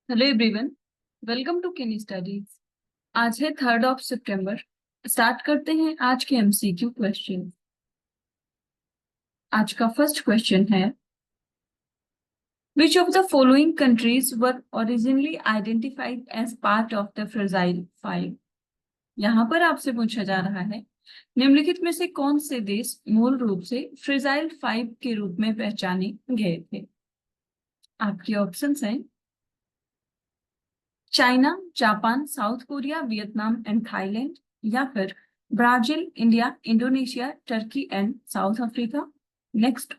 Hello everyone, welcome to केनी studies. आज है 3 सितंबर। स्टार्ट करते हैं आज के एमसीक्यू क्वेश्चन। आज का फर्स्ट क्वेश्चन है, which of the following countries were originally identified as part of the fragile five. यहाँ पर आपसे पूछा जा रहा है, निम्नलिखित में से कौन से देश मूल रूप से फ्रेजाइल फाइव के रूप में पहचाने गए थे। आपके ऑप्शंस हैं China, Japan, South Korea, Vietnam and Thailand, या फिर Brazil, India, Indonesia, Turkey and South Africa. Next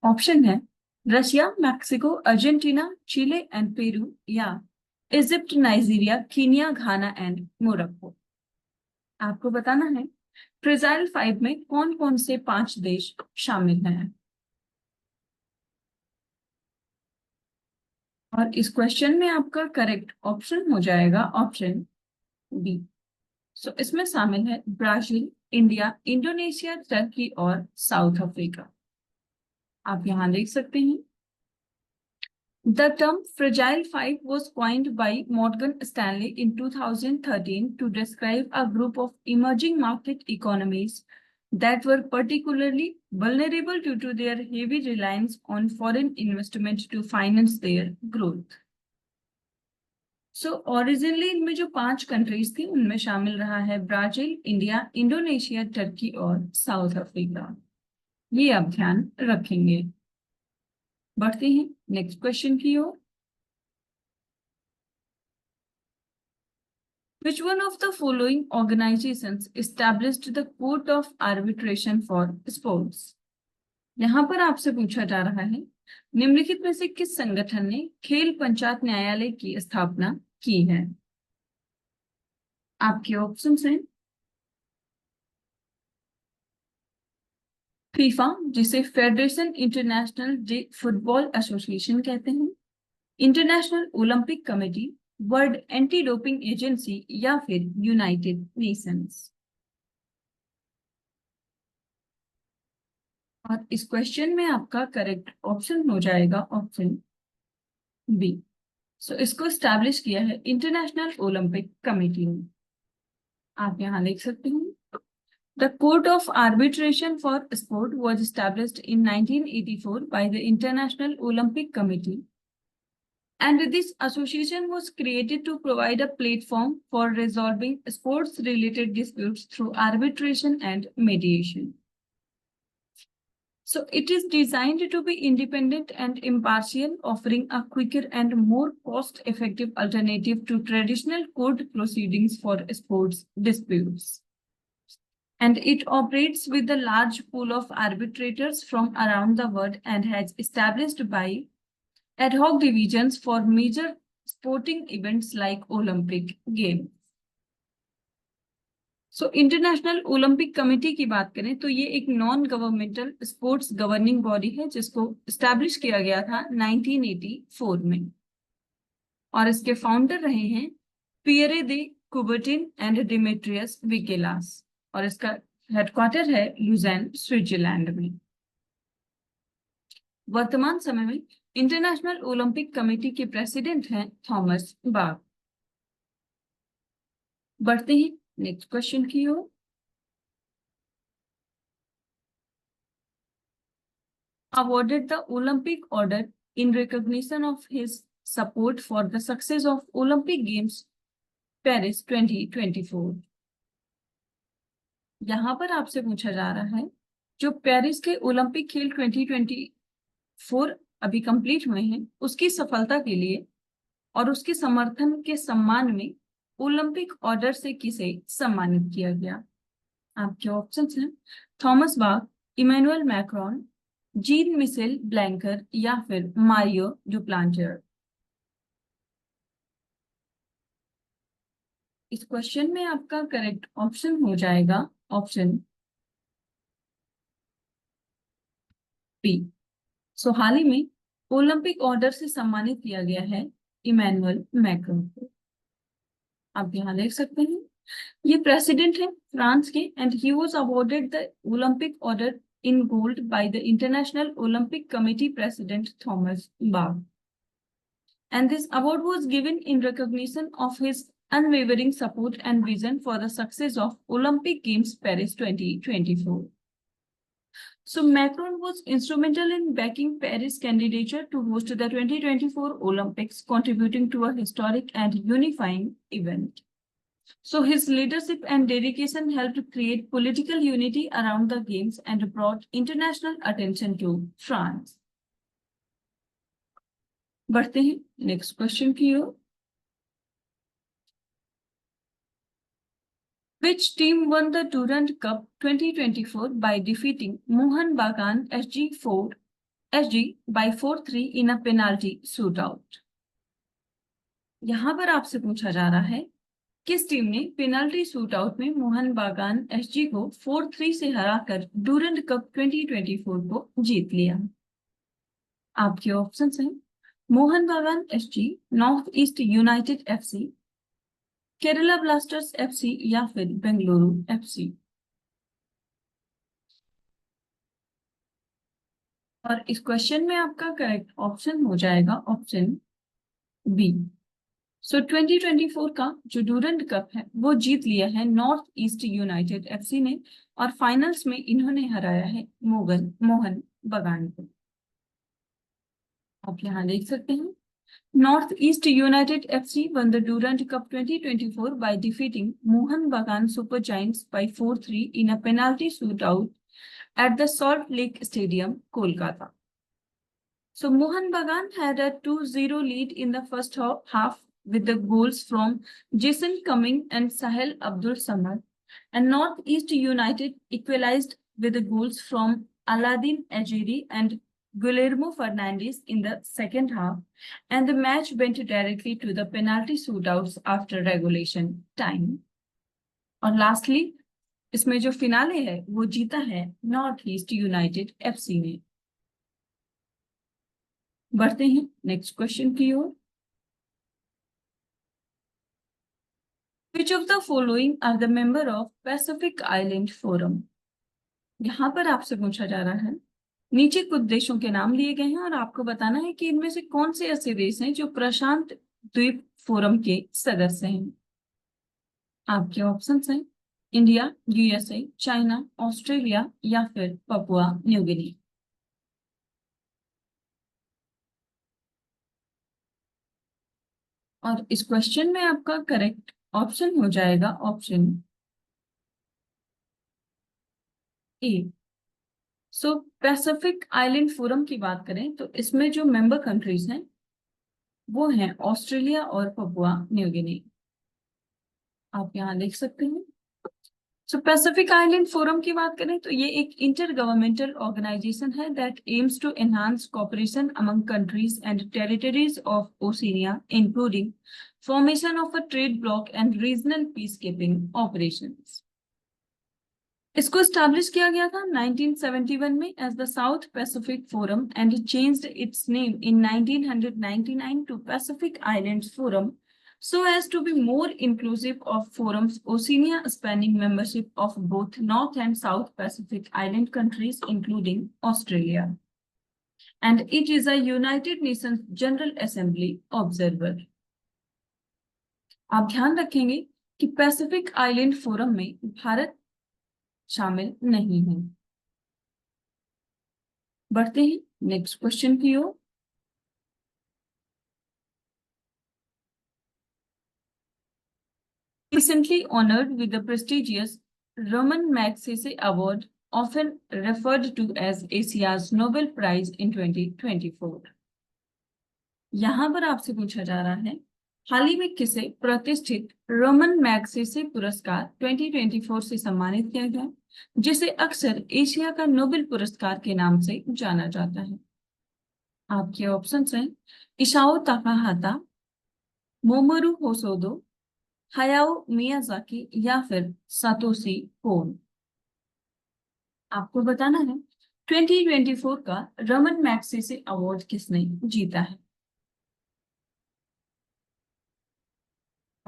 option है Russia, Mexico, Argentina, Chile and Peru, या Egypt, Nigeria, Kenya, Ghana and Morocco. आपको बताना है फ्रेजाइल फाइव में कौन कौन से 5 देश शामिल हैं। और इस क्वेश्चन में आपका करेक्ट ऑप्शन हो जाएगा ऑप्शन बी। सो इसमें शामिल है ब्राजील, इंडिया, इंडोनेशिया, टर्की और साउथ अफ्रीका। आप यहां देख सकते हैं The term Fragile Five was coined by Morgan Stanley in 2013 to describe a group of emerging market economies that were particularly vulnerable due to their heavy reliance on foreign investment to finance their growth. Originally इनमें जो 5 countries थी उनमें शामिल रहा है Brazil, India, Indonesia, Turkey और south Africa. ये आप ध्यान रखेंगे। बढ़ते हैं नेक्स्ट क्वेश्चन की ओर। Which one of the following organizations established the Court of Arbitration for Sports? यहाँ पर आपसे पूछा जा रहा है, निम्नलिखित में से किस संगठन ने खेल पंचायत न्यायालय की स्थापना की है। आपके ऑप्शंस हैं फीफा, जिसे federation international day football association कहते हैं, international Olympic committee, world anti doping agency, या फिर यूनाइटेड नेशंस। और इस क्वेश्चन में आपका करेक्ट ऑप्शन हो जाएगा ऑप्शन बी। इसको स्टैब्लिश किया है इंटरनेशनल ओलंपिक कमेटी ने। आप यहां देख सकते हैं The Court of Arbitration for Sport was established in 1984 by the International Olympic Committee, and this association was created to provide a platform for resolving sports-related disputes through arbitration and mediation. So it is designed to be independent and impartial, offering a quicker and more cost-effective alternative to traditional court proceedings for sports disputes. And it operates with a large pool of arbitrators from around the world and has established by ad hoc divisions for major sporting events like Olympic Games. International Olympic committee की बात करें तो ये एक non governmental sports governing body है जिसको establish किया गया था 1984 में, और इसके फाउंडर रहे हैं Pierre de Coubertin and Demetrius Vikelas, और इसका हेडक्वार्टर है लुज़ेन, स्विट्जरलैंड में। वर्तमान समय में इंटरनेशनल ओलंपिक कमेटी के प्रेसिडेंट हैं थॉमस बाक। बढ़ते हैं नेक्स्ट क्वेश्चन की ओर। Awarded the Olympic Order in recognition of his support for the success of Olympic Games Paris 2024। यहाँ पर आपसे पूछा जा रहा है, जो पेरिस के ओलंपिक खेल 2024 अभी कंप्लीट हुए हैं उसकी सफलता के लिए और उसके समर्थन के सम्मान में ओलंपिक ऑर्डर से किसे सम्मानित किया गया। आपके ऑप्शंस हैं Thomas Bach, Emmanuel Macron, Jean Michel Blanquer, या फिर मारियो डुप्लांटर। इस क्वेश्चन में आपका करेक्ट ऑप्शन हो जाएगा ऑप्शन बी। हाल ही में ओलंपिक ऑर्डर से सम्मानित किया गया है इमैनुअल मैक्रोन को। आप यहाँ देख सकते हैं ये प्रेसिडेंट है फ्रांस के, and he was awarded the Olympic order in gold by the International Olympic Committee President Thomas Bach. and this award was given in recognition of his unwavering support and vision for the success of Olympic Games Paris 2024. So Macron was instrumental in backing Paris' candidature to host the 2024 Olympics, contributing to a historic and unifying event. So his leadership and dedication helped create political unity around the Games and brought international attention to France. बढ़ते हैं next question की ओर. Which team won the Durand Cup 2024 by defeating Mohan Bagan SG by 4-3 in a penalty shootout? यहां पर आपसे पूछा जा रहा है किस टीम ने पेनाल्टी शूटआउट में मोहन बागान एसजी को 4-3 से हराकर डूरंड कप 2024 को जीत लिया. आपके ऑप्शंस हैं मोहन बागान SG, north east United FC, Kerala blasters FC या फिर बेंगलुरु एफसी. और इस क्वेश्चन में आपका करेक्ट ऑप्शन हो जाएगा ऑप्शन बी. सो 2024 का जो डूरंड कप है वो जीत लिया है नॉर्थ ईस्ट यूनाइटेड एफसी ने और फाइनल्स में इन्होंने हराया है मोहन बागान को. आप यहाँ देख सकते हैं North East United FC won the Durand Cup 2024 by defeating Mohan Bagan Super Giants by 4-3 in a penalty shootout at the Salt Lake Stadium, Kolkata. So Mohan Bagan had a 2-0 lead in the first half with the goals from Jason Cumming and Sahel Abdul Samad, and North East United equalized with the goals from Aladdin Ajiri and Guillermo Fernandez in the second half, and the match went directly to the penalty shootouts after regulation time. और lastly, इसमें जो finale है वो जीता है north east United FC ने. बढ़ते हैं नेक्स्ट क्वेश्चन की ओर. Which of the following are the member of Pacific Island Forum? यहाँ पर आपसे पूछा जा रहा है नीचे कुछ देशों के नाम लिए गए हैं और आपको बताना है कि इनमें से कौन से ऐसे देश हैं जो प्रशांत द्वीप फोरम के सदस्य हैं. आपके ऑप्शंस हैं इंडिया, यूएसए, चाइना, ऑस्ट्रेलिया या फिर पपुआ न्यू गिनी. और इस क्वेश्चन में आपका करेक्ट ऑप्शन हो जाएगा option A. So Pacific island forum की बात करें तो इसमें जो मेंबर कंट्रीज हैं वो हैं ऑस्ट्रेलिया और पपुआ न्यू गिनी. आप यहाँ देख सकते हैं. सो पैसिफिक आइलैंड फोरम की बात करें तो ये एक इंटर गवर्नमेंटल ऑर्गेनाइजेशन है that aims to enhance cooperation among countries and territories of Oceania including formation of a trade bloc and regional peace keeping operations. इसको स्टैब्लिश किया गया था 1971 में as the South Pacific Forum and it changed its name in 1999 to Pacific Islands Forum so as to be more inclusive of forums Oceania spanning membership of both North and South Pacific Island countries including Australia, and it is a United Nations General Assembly observer. आप ध्यान रखेंगे कि Pacific island forum में भारत शामिल नहीं है. बढ़ते हैं नेक्स्ट क्वेश्चन की ओर. Recently honored with the prestigious Roman Magsaysay Award, often referred to as Asia's Nobel Prize in 2024. यहाँ पर आपसे पूछा जा रहा है हाल ही में किसे प्रतिष्ठित रोमन मैग्सेसे पुरस्कार 2024 से सम्मानित किया गया जिसे अक्सर एशिया का नोबेल पुरस्कार के नाम से जाना जाता है. आपके ऑप्शंस हैं इशाओ ताकाहाता, मोमोरू होसोदो, हायाओ मियाजाकी या फिर सातोशी कोन. आपको बताना है 2024 का रोमन मैग्सेसे अवार्ड किसने जीता है.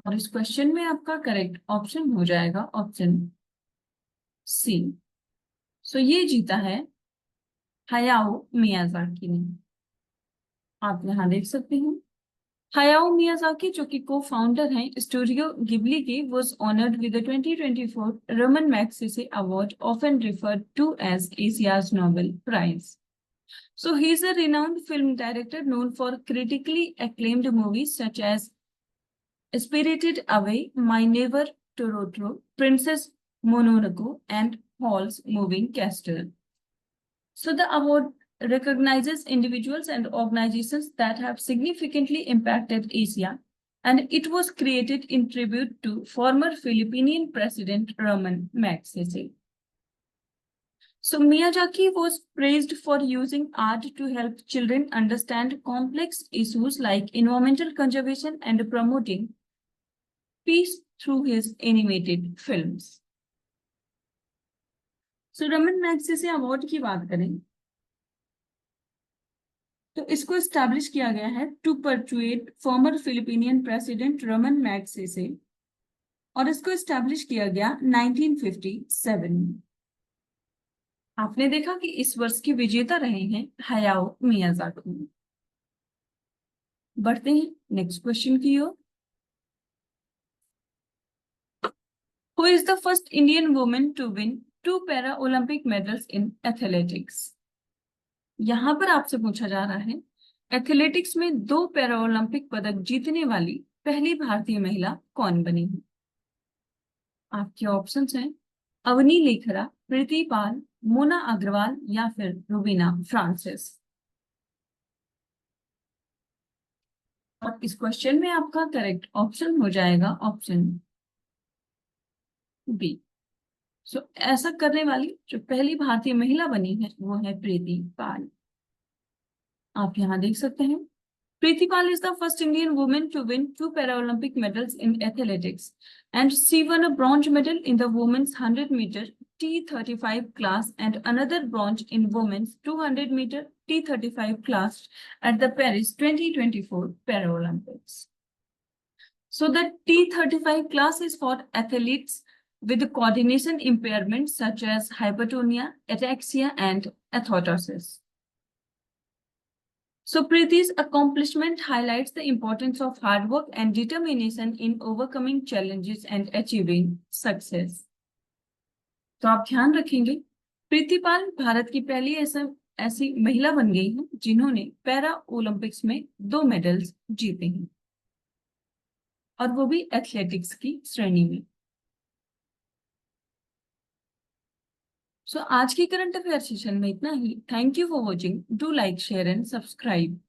और इस क्वेश्चन में आपका करेक्ट ऑप्शन हो जाएगा ऑप्शन सी. सो ये जीता है हायाओ मियाजाकी ने. आप यहाँ देख सकते हैं हायाओ मियाजाकी जो कि को फाउंडर हैं स्टूडियो गिबली की, was honored with the 2024 Raman Magsaysay Award, often referred to as Asia's Nobel Prize. So he is a renowned film director known for critically acclaimed movies such as Spirited Away, My Neighbor Totoro, Princess Mononoke, and Hall's Moving Castle. So the award recognizes individuals and organizations that have significantly impacted Asia, and it was created in tribute to former Philippine President Ramon Magsaysay. So Miyazaki was praised for using art to help children understand complex issues like environmental conservation and promoting peace through his animated films. So Ramon Magsaysay award की बात करें तो इसको establish किया गया है to perpetuate former Filipinian president Ramon Magsaysay, और इसको एस्टैब्लिश किया गया 1957 में। आपने देखा कि इस वर्ष के विजेता रहे हैं हायाओ मियाजाकी। बढ़ते हैं नेक्स्ट क्वेश्चन की ओर। Who is the first Indian women to win 2 para Olympic medals in athletics? यहां पर आपसे पूछा जा रहा है एथलेटिक्स में 2 पैरा ओलंपिक पदक जीतने वाली पहली भारतीय महिला कौन बनी है? आपके ऑप्शंस हैं अवनी लेखरा, प्रीति पाल, मोना अग्रवाल या फिर रुबीना फ्रांसिस। और इस क्वेश्चन में आपका करेक्ट ऑप्शन हो जाएगा ऑप्शन बी। सो ऐसा करने वाली जो पहली भारतीय महिला बनी है वो है प्रीति पाल। आप यहाँ देख सकते हैं Preeti Pal is the first Indian woman to win 2 Paralympic medals in athletics, and she won a bronze medal in the women's 100-meter T35 class and another bronze in women's 200-meter T35 class at the Paris 2024 Paralympics. So the T35 class is for athletes with coordination impairments such as hypertonia, ataxia, and athetosis. So Preeti's accomplishment highlights the importance of hard work and determination in overcoming challenges and achieving success. तो आप ध्यान रखेंगे प्रीति पाल भारत की पहली ऐसी महिला बन गई है जिन्होंने पैरा ओलंपिक्स में 2 मेडल्स जीते हैं, और वो भी एथलेटिक्स की श्रेणी में। सो आज की करंट अफेयर सेशन में इतना ही। Thank you for watching. Do like, share and subscribe.